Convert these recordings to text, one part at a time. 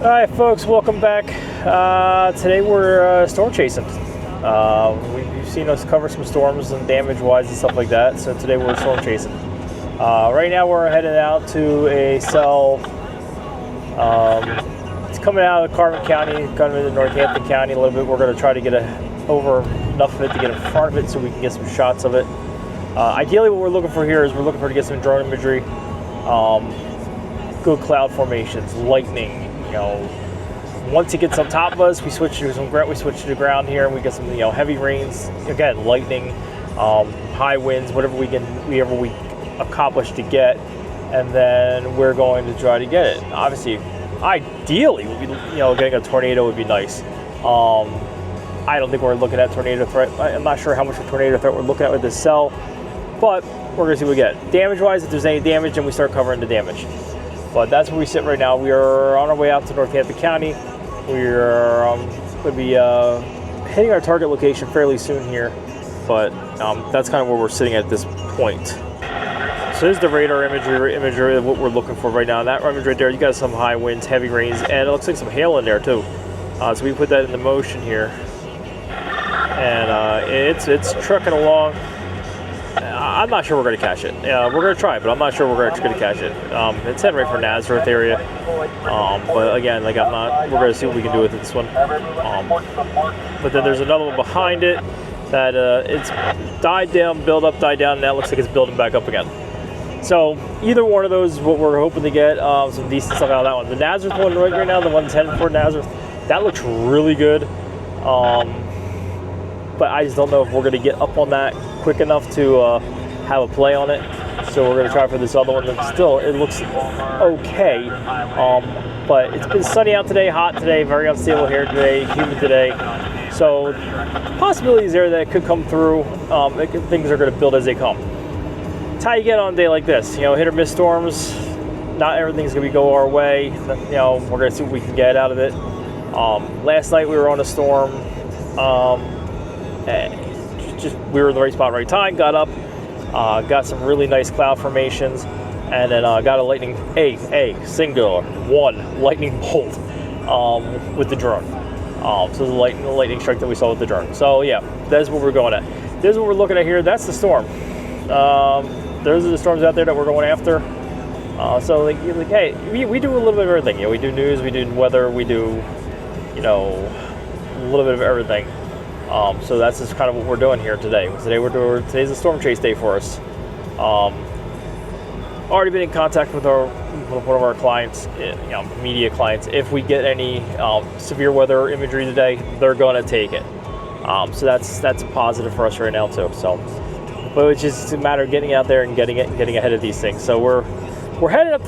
Alright folks, welcome back. Today we're storm chasing. You've seen us cover some storms and damage wise and stuff like that, so today we're storm chasing. Right now we're headed out to a cell. It's coming out of Carbon County, coming into Northampton County a little bit. We're going to try to get over enough of it to get in front of it so we can get some shots of it. Ideally what we're looking for here is we're looking for to get some drone imagery, good cloud formations, lightning. You know, once it gets on top of us, we switch to the ground here, and we get some heavy rains. Again, lightning, high winds, whatever we accomplish to get, and then we're going to try to get it. Obviously, ideally, getting a tornado would be nice. I don't think we're looking at tornado threat. I'm not sure how much of a tornado threat we're looking at with this cell, but we're gonna see what we get. Damage-wise, if there's any damage, then we start covering the damage. But that's where we sit right now. We are on our way out to Northampton County. We're going to be hitting our target location fairly soon here, but that's kind of where we're sitting at this point. So there's the radar imagery of what we're looking for right now. And that image right there, you got some high winds, heavy rains, and it looks like some hail in there too. So we put that into motion here, and it's trucking along. I'm not sure we're going to catch it. We're going to try, but I'm not sure we're actually going to catch it. It's heading right for Nazareth area. But again, we're going to see what we can do with this one. But then there's another one behind it that it's died down, build up, died down, and that looks like it's building back up again. So either one of those is what we're hoping to get some decent stuff out of that one. The Nazareth one right now, the one that's heading for Nazareth, that looks really good. But I just don't know if we're going to get up on that quick enough to have a play on it. So we're going to try for this other one that still, it looks okay. But it's been sunny out today, hot today, very unstable here today, humid today. So possibilities there that it could come through. Things are going to build as they come. It's how you get on a day like this. Hit or miss storms. Not everything's going to go our way. We're going to see what we can get out of it. Last night we were on a storm. We were in the right spot, right time. Got up, got some really nice cloud formations, and then got a lightning singular one lightning bolt with the drone. So the lightning strike that we saw with the drone. So yeah, that's what we're going at. This is what we're looking at here. That's the storm. Those are the storms out there that we're going after. So hey, we do a little bit of everything. We do news, we do weather, we do a little bit of everything. So that's just kind of what we're doing here today. Today's a storm chase day for us. Already been in contact with one of our clients, media clients. If we get any severe weather imagery today, they're going to take it. So that's a positive for us right now too. So, but it's just a matter of getting out there and getting ahead of these things. So we're headed up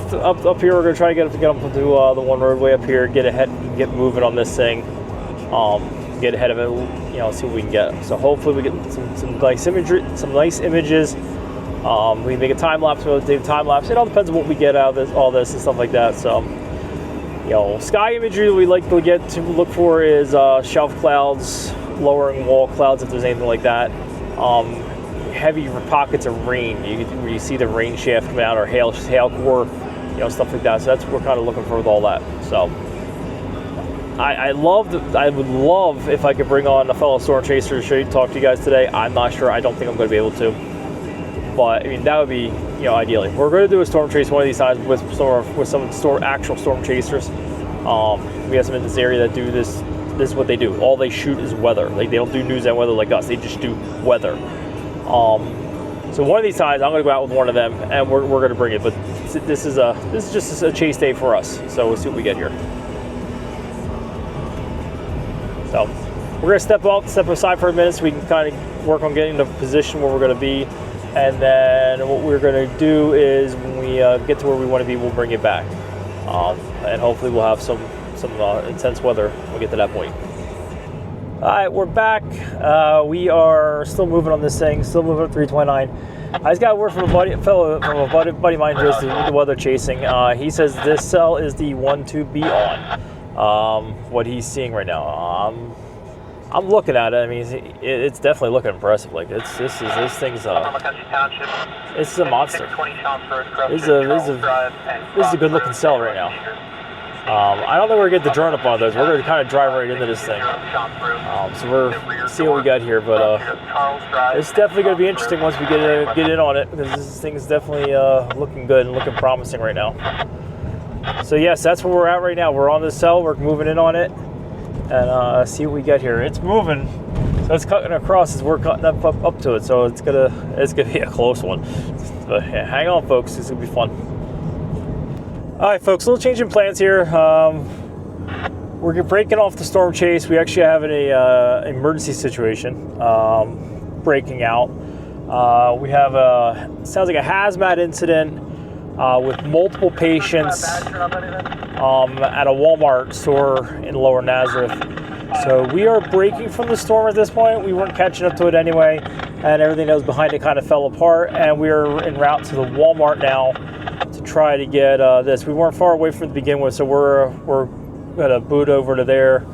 here. We're going to try to get up to the one roadway up here, get moving on this thing. Get ahead of it, see what we can get. So hopefully we get some nice imagery, some nice images. We make a time lapse. We'll do time lapse. It all depends on what we get out of all this and stuff like that. So, sky imagery we like to look for is shelf clouds, lowering wall clouds if there's anything like that. Heavy pockets of rain. Where you see the rain shaft come out, or hail core, stuff like that. So that's what we're kind of looking for with all that. So. I would love if I could bring on a fellow storm chaser to talk to you guys today. I'm not sure. I don't think I'm going to be able to. But that would be, ideally. We're going to do a storm chase one of these times with some actual storm chasers. We have some in this area that do this. This is what they do. All they shoot is weather. They don't do news and weather like us. They just do weather. So one of these times, I'm going to go out with one of them, and we're going to bring it. But this is just a chase day for us. So we'll see what we get here. So we're going to step aside for a minute so we can kind of work on getting the position where we're going to be. And then what we're going to do is when we get to where we want to be, we'll bring it back. And hopefully we'll have some intense weather when we get to that point. All right, we're back. We are still moving on this thing, still moving at 329. I just got a word from a buddy of mine who does the weather chasing. He says this cell is the one to be on. What he's seeing right now. I'm looking at it. I mean, it's definitely looking impressive. This thing's it's a monster. This is a good looking cell right now. I don't think we're gonna get the drone up on those. We're gonna kind of drive right into this thing. So we're see what we got here, but it's definitely gonna be interesting once we get in on it, because this thing is definitely looking good and looking promising right now. So yes, that's where we're at right now. We're on this cell. We're moving in on it, and see what we get here. It's moving, so it's cutting across as we're cutting up to it. So it's gonna be a close one. But yeah, hang on, folks. It's gonna be fun. All right, folks, a little change in plans here. We're breaking off the storm chase. We actually have an emergency situation breaking out. We have sounds like a hazmat incident with multiple patients at a Walmart store in Lower Nazareth. So we are breaking from the storm at this point. We weren't catching up to it anyway, and everything that was behind it kind of fell apart, and we are en route to the Walmart now to try to get this. We weren't far away from the begin with, so we're gonna boot over to there,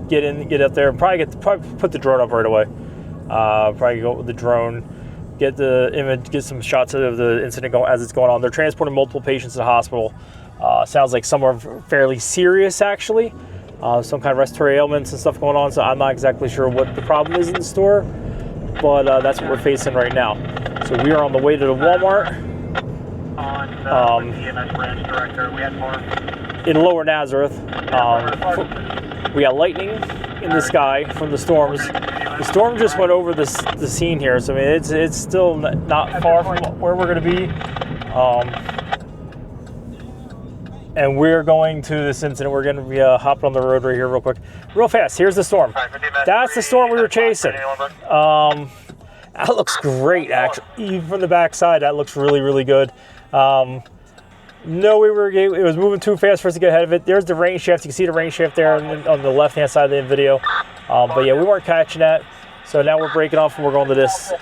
get up there, and probably put the drone up right away. Probably go with the drone, get the image, get some shots of the incident as it's going on. They're transporting multiple patients to the hospital. Sounds like some are fairly serious, actually. Some kind of respiratory ailments and stuff going on, so I'm not exactly sure what the problem is in the store, but that's what we're facing right now. So we are on the way to the Walmart in Lower Nazareth. We got lightning in the sky from the storms. The storm just went over the scene here, so I mean it's still not far from where we're going to be. And we're going to this incident. We're going to be hopping on the road right here real quick. Real fast, here's the storm. That's the storm we were chasing. That looks great, actually. Even from the backside, that looks really, really good. No, it was moving too fast for us to get ahead of it. There's the rain shift. You can see the rain shift there on the left-hand side of the video. But yeah, we weren't catching that. So now we're breaking off and we're going to this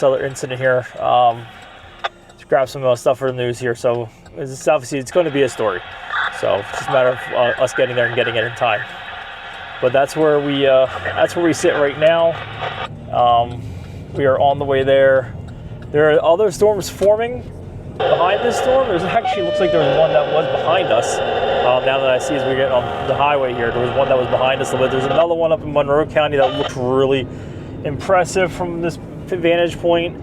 other incident here. To grab some stuff for the news here. So obviously it's going to be a story. So it's just a matter of us getting there and getting it in time. But that's where we sit right now. We are on the way there. There are other storms forming behind this storm. There's actually looks like there's one that was behind us. Now that I see as we get on the highway here, there was one that was behind us a little bit. There's another one up in Monroe County that looks really impressive from this vantage point,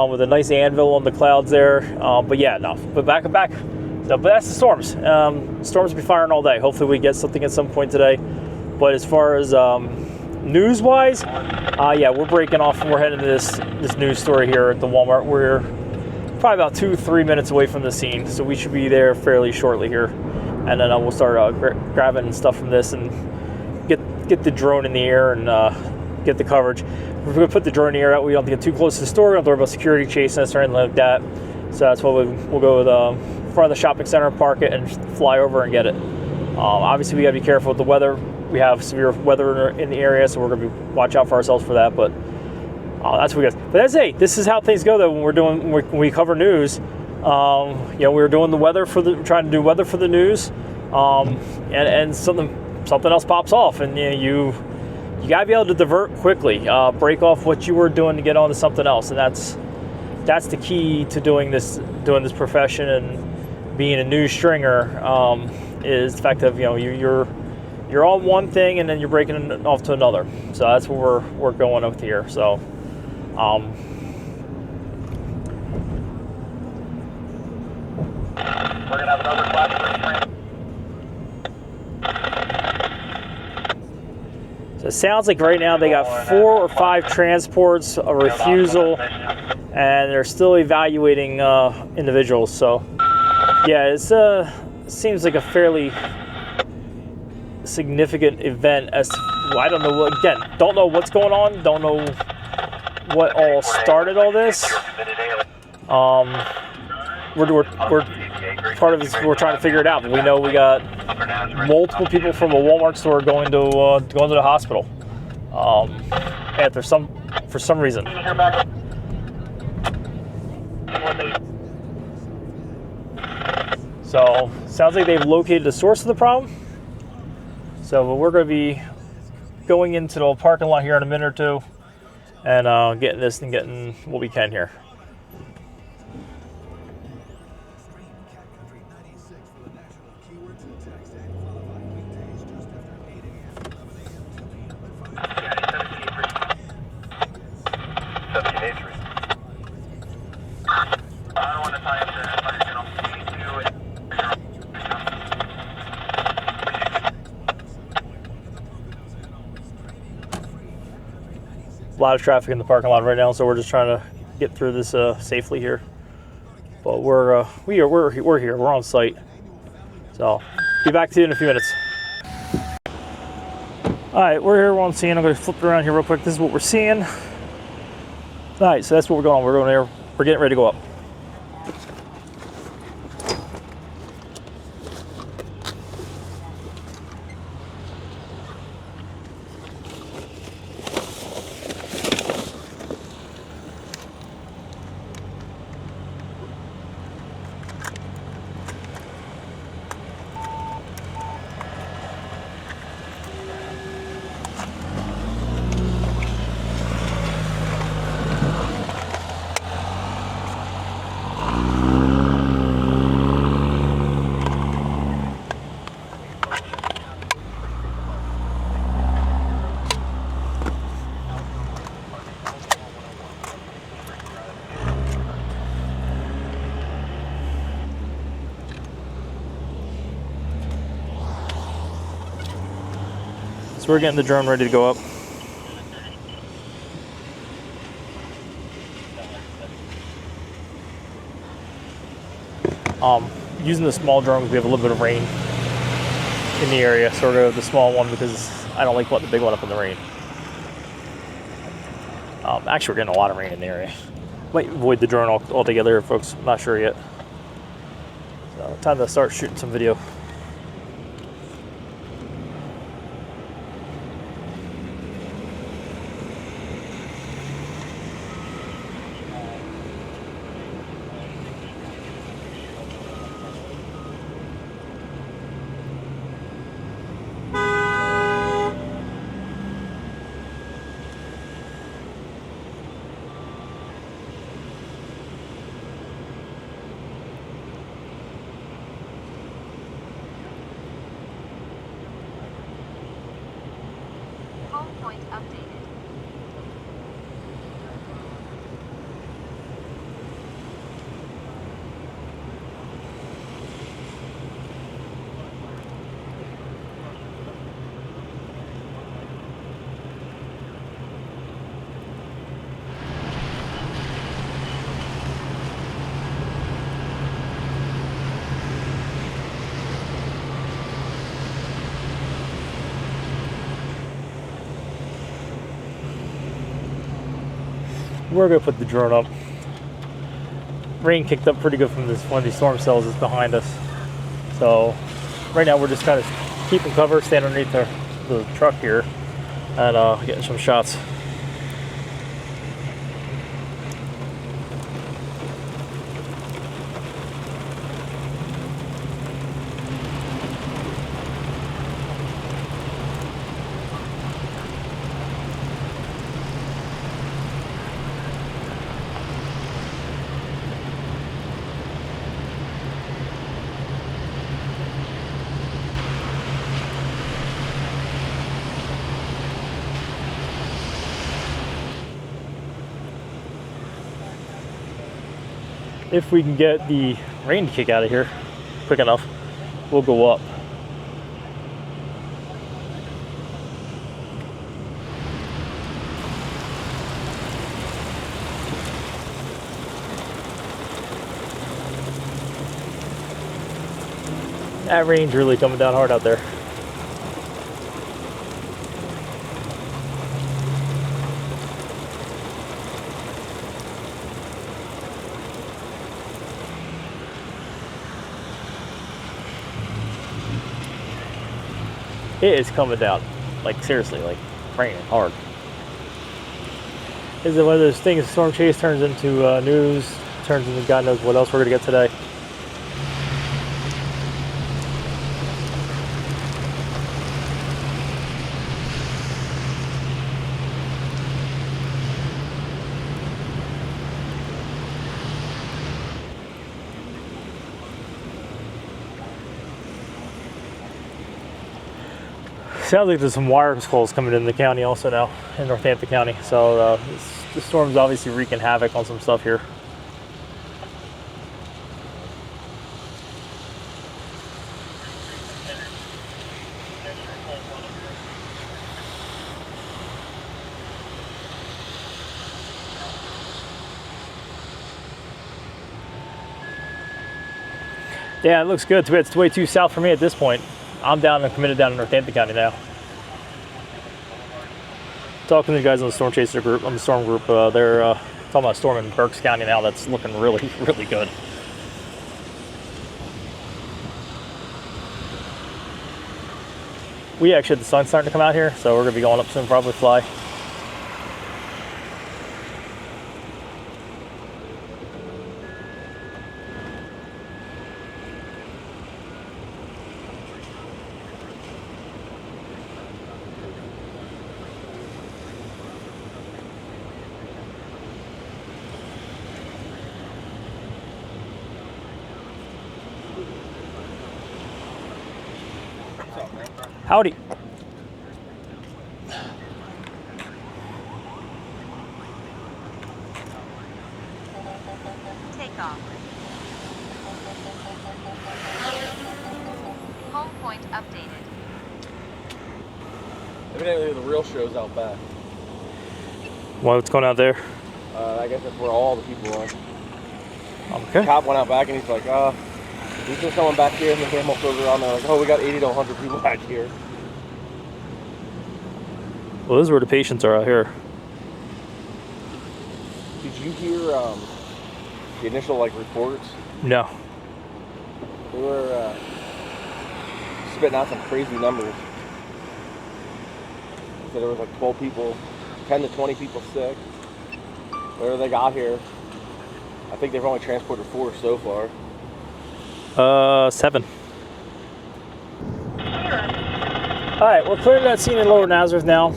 with a nice anvil on the clouds there. But yeah, no. But back. So, but that's the storms. Storms will be firing all day. Hopefully we get something at some point today. But as far as news-wise, yeah, we're breaking off and we're heading to this news story here at the Walmart. We're probably about 2-3 minutes away from the scene, so we should be there fairly shortly here. And then we'll start grabbing stuff from this and get the drone in the air and get the coverage. If we're going to put the drone in the air, we don't get too close to the store. We don't worry about security chasing us or anything like that. So that's why we'll go with front of the shopping center, park it, and fly over and get it. Obviously, we got to be careful with the weather. We have severe weather in the area, so we're going to watch out for ourselves for that. But that's what we got. But this is how things go though when we cover news. You know, we were doing the weather trying to do weather for the news, and something else pops off, and you gotta be able to divert quickly, break off what you were doing to get on to something else, and that's the key to doing this profession and being a news stringer, is the fact that you're on one thing and then you're breaking off to another. So that's what we're going with here. So we're gonna have another class. So it sounds like right now they got 4 or 5 transports, a refusal, and they're still evaluating individuals. So yeah, it seems like a fairly significant event. I don't know. Again, don't know what's going on. Don't know what all started all this. We're part of this. We're trying to figure it out. But we know we got multiple people from a Walmart store going to the hospital. And for some reason. So sounds like they've located the source of the problem. So we're going to be going into the parking lot here in a minute or two, and getting this and getting what we can here. lot of traffic in the parking lot right now, so we're just trying to get through this safely here. But we're here. We're on site. So be back to you in a few minutes. All right, we're here. We're on scene. I'm going to flip it around here real quick. This is what we're seeing. All right, so that's what we're going on. We're going there. We're getting ready to go up. So we're getting the drone ready to go up. Using the small drone because we have a little bit of rain in the area, so we're going to go with the small one because I don't like putting the big one up in the rain. Actually, we're getting a lot of rain in the area. Might avoid the drone altogether, folks. I'm not sure yet. So time to start shooting some video. Point updated. We're going to put the drone up. Rain kicked up pretty good from this one of these storm cells that's behind us. So right now we're just kind of keeping cover, standing underneath the truck here, and getting some shots. If we can get the rain to kick out of here quick enough, we'll go up. That rain's really coming down hard out there. It is coming down, like seriously, like raining hard. Is it one of those things, storm chase turns into news, turns into God knows what else we're gonna get today. Sounds like there's some wire skulls coming in the county also now, in Northampton County. So the storm's obviously wreaking havoc on some stuff here. Yeah, it looks good. It's way too south for me at this point. I'm down and committed down in Northampton County now. Talking to the guys on the storm chaser group, on the storm group, they're talking about a storm in Berks County now that's looking really, really good. We actually had the sun starting to come out here, so we're gonna be going up soon, probably fly. Howdy. Take off. Home point updated. Evidently the real show's out back. What's going out there? I guess that's where all the people are. Okay. The cop went out back and he's like, we seen someone back here, and the camel goes around there like, oh, we got 80 to 100 people back here. Well, this is where the patients are out here. Did you hear the initial reports? No. They were spitting out some crazy numbers. So there was 12 people, 10 to 20 people sick. Whenever they got here, I think they've only transported 4 so far. 7. Alright, we're clearing that scene in Lower Nazareth now.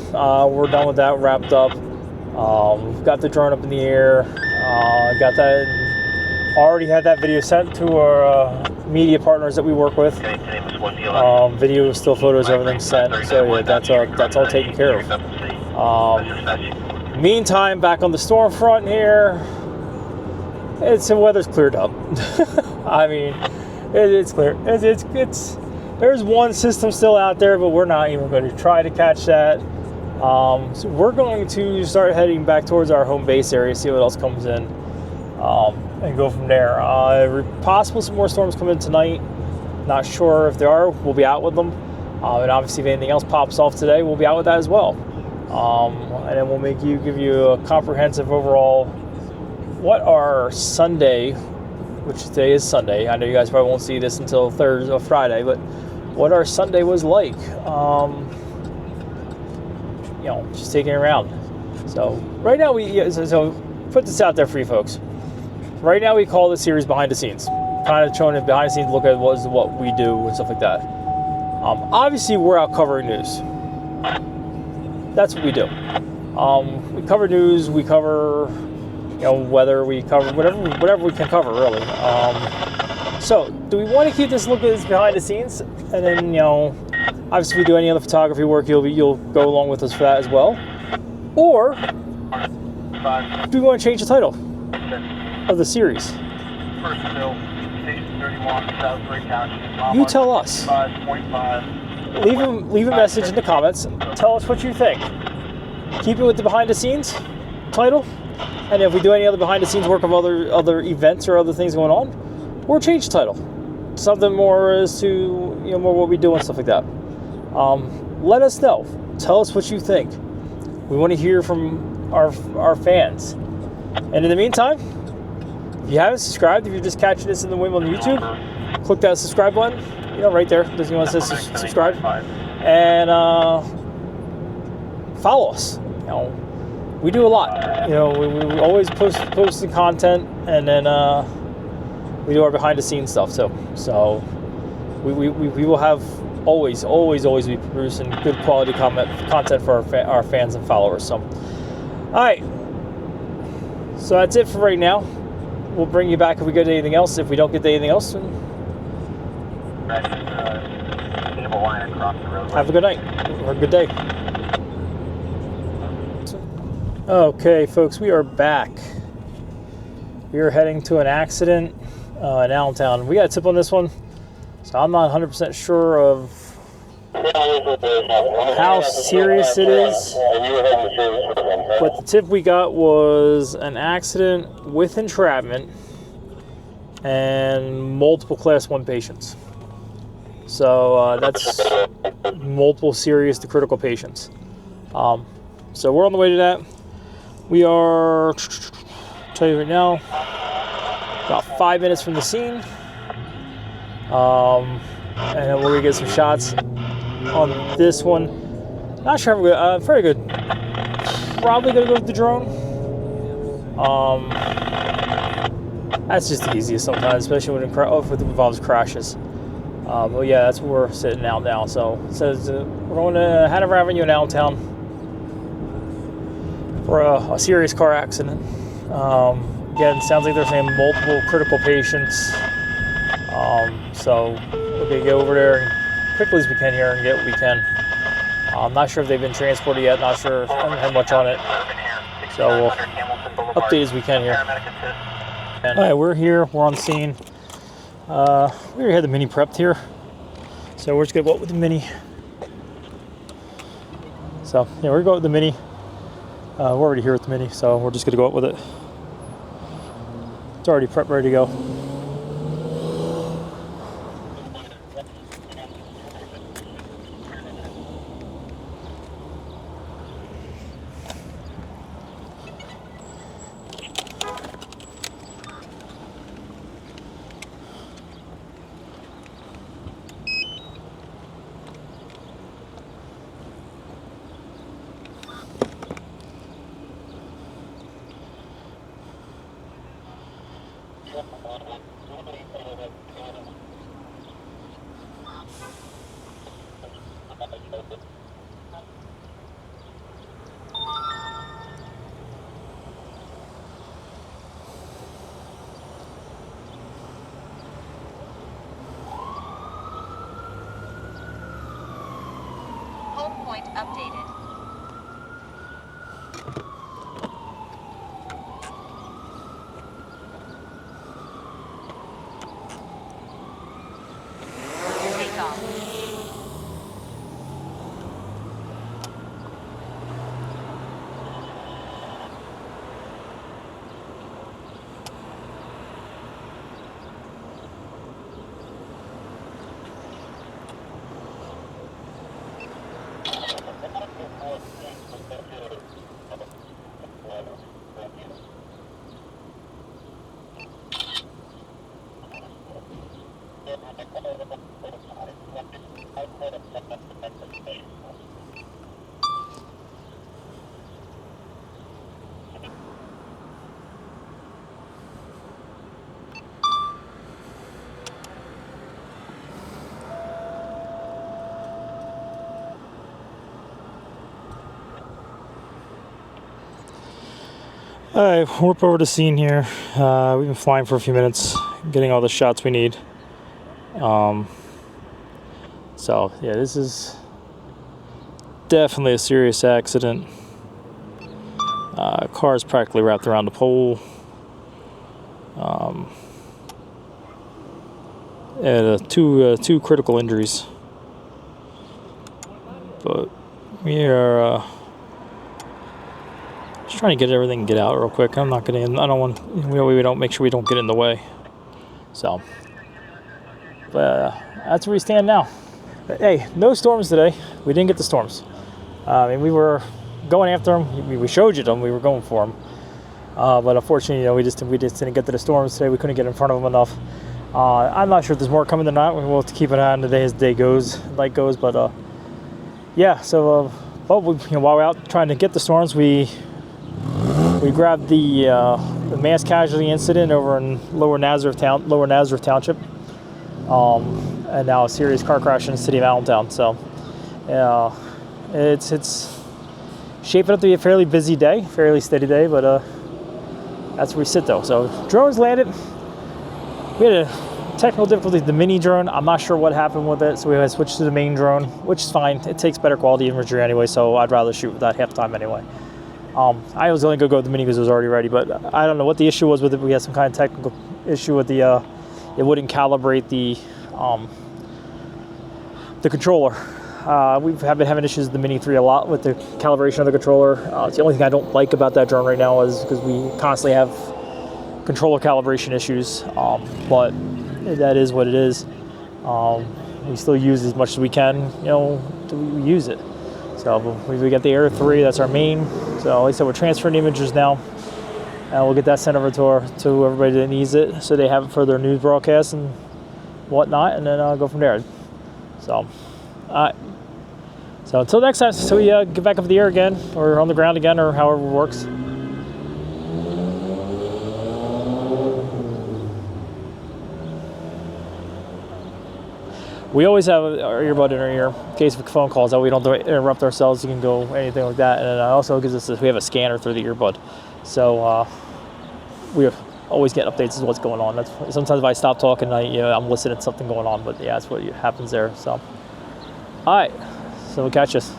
We're done with that, wrapped up. We've got the drone up in the air. Got that, already had that video sent to our media partners that we work with. Video, still photos, everything sent. So yeah, that's all taken care of. Meantime, back on the storm front here, the weather's cleared up. I mean, it's clear. It's there's one system still out there, but we're not even going to try to catch that. So we're going to start heading back towards our home base area, see what else comes in, and go from there. Possible some more storms come in tonight. Not sure if there are. We'll be out with them. And obviously, if anything else pops off today, we'll be out with that as well. And then we'll give you a comprehensive overall what our Sunday, which today is Sunday. I know you guys probably won't see this until Thursday or Friday, but what our Sunday was like. Just taking it around. So right now so put this out there for you folks. Right now we call this series Behind the Scenes, kind of showing it behind the scenes, look at what we do and stuff like that. Obviously we're out covering news. That's what we do. We cover news, we cover weather, we cover whatever we can cover really. So do we want to keep this look at this behind the scenes, and then obviously, if we do any other photography work, you'll go along with us for that as well? Or do we want to change the title of the series? You tell us. Leave a message in the comments. Tell us what you think. Keep it with the behind the scenes title, and if we do any other behind the scenes work of other events or other things going on, or change the title. Something more as to more what we do and stuff like that. Let us know. Tell us what you think. We want to hear from our fans. And in the meantime, if you haven't subscribed, if you're just catching this in the wind on YouTube, click that subscribe button. Right there. Does anyone say subscribe? And follow us. We do a lot. We always posting content, and then we do our behind the scenes stuff too. So we will have always be producing good quality content for our fans and followers. So, all right. So that's it for right now. We'll bring you back if we get anything else. If we don't get to anything else, have a good night or a good day. Okay, folks, we are back. We are heading to an accident in Allentown. We got a tip on this one, so I'm not 100% sure of how serious it is, but the tip we got was an accident with entrapment, and multiple Class 1 patients. So that's multiple serious to critical patients. So we're on the way to that. We are, tell you right now, about 5 minutes from the scene. And then we're gonna get some shots on this one. Not sure if we're good, very good. Probably gonna go with the drone. That's just the easiest sometimes, especially when it involves crashes. But yeah, that's where we're sitting out now. So it says we're going to Hanover Avenue in Allentown for a serious car accident. Again, sounds like they're saying multiple critical patients. So we're gonna go over there as quickly as we can here and get what we can. I'm not sure if they've been transported yet. Not sure. I haven't had much on it. So we'll update as we can here. All right, we're here. We're on scene. We already had the Mini prepped here, so we're just gonna go up with the Mini. So yeah, we're gonna go with the Mini. We're already here with the Mini, so we're just gonna go up with it. It's already prepped, ready to go. Hold point updated. Take off. All right, we're up over the scene here. We've been flying for a few minutes, getting all the shots we need. So yeah, this is definitely a serious accident. Car is practically wrapped around the pole. And two critical injuries. But we are just trying to get everything and get out real quick. I'm not gonna. I don't want. We don't make sure we don't get in the way. So, but that's where we stand now. But, hey, no storms today. We didn't get the storms. I mean, we were going after them. We showed you them. We were going for them. But unfortunately, we just didn't get to the storms today. We couldn't get in front of them enough. I'm not sure if there's more coming than not. We'll have to keep an eye on the day as the day goes, light goes. But yeah. So, while we're out trying to get the storms, we grabbed the Nass Casualty Incident over in Lower Nazareth Township, and now a serious car crash in the city of Allentown. So, it's shaping up to be a fairly busy day, fairly steady day, but that's where we sit though. So, drones landed. We had a technical difficulty with the mini drone. I'm not sure what happened with it, so we had to switch to the main drone, which is fine. It takes better quality imagery anyway, so I'd rather shoot with that half the time anyway. I was only going to go with the Mini because it was already ready, but I don't know what the issue was with it. We had some kind of technical issue with the, it wouldn't calibrate the controller. We've been having issues with the Mini 3 a lot with the calibration of the controller. It's the only thing I don't like about that drone right now is because we constantly have controller calibration issues, but that is what it is. We still use as much as we can, to use it. So we got the Air 3, that's our main. So like I said, we're transferring images now, and we'll get that sent over to everybody that needs it, so they have it for their news broadcasts and whatnot, and then I'll go from there. So, so until next time, so we get back up in the air again, or on the ground again, or however it works. We always have our earbud in our ear in case of phone calls, that we don't interrupt ourselves. You can go anything like that, and it also gives us we have a scanner through the earbud, so we always get updates of what's going on. That's sometimes if I stop talking, I'm listening to something going on, but yeah, that's what happens there. So, all right, so we'll catch us.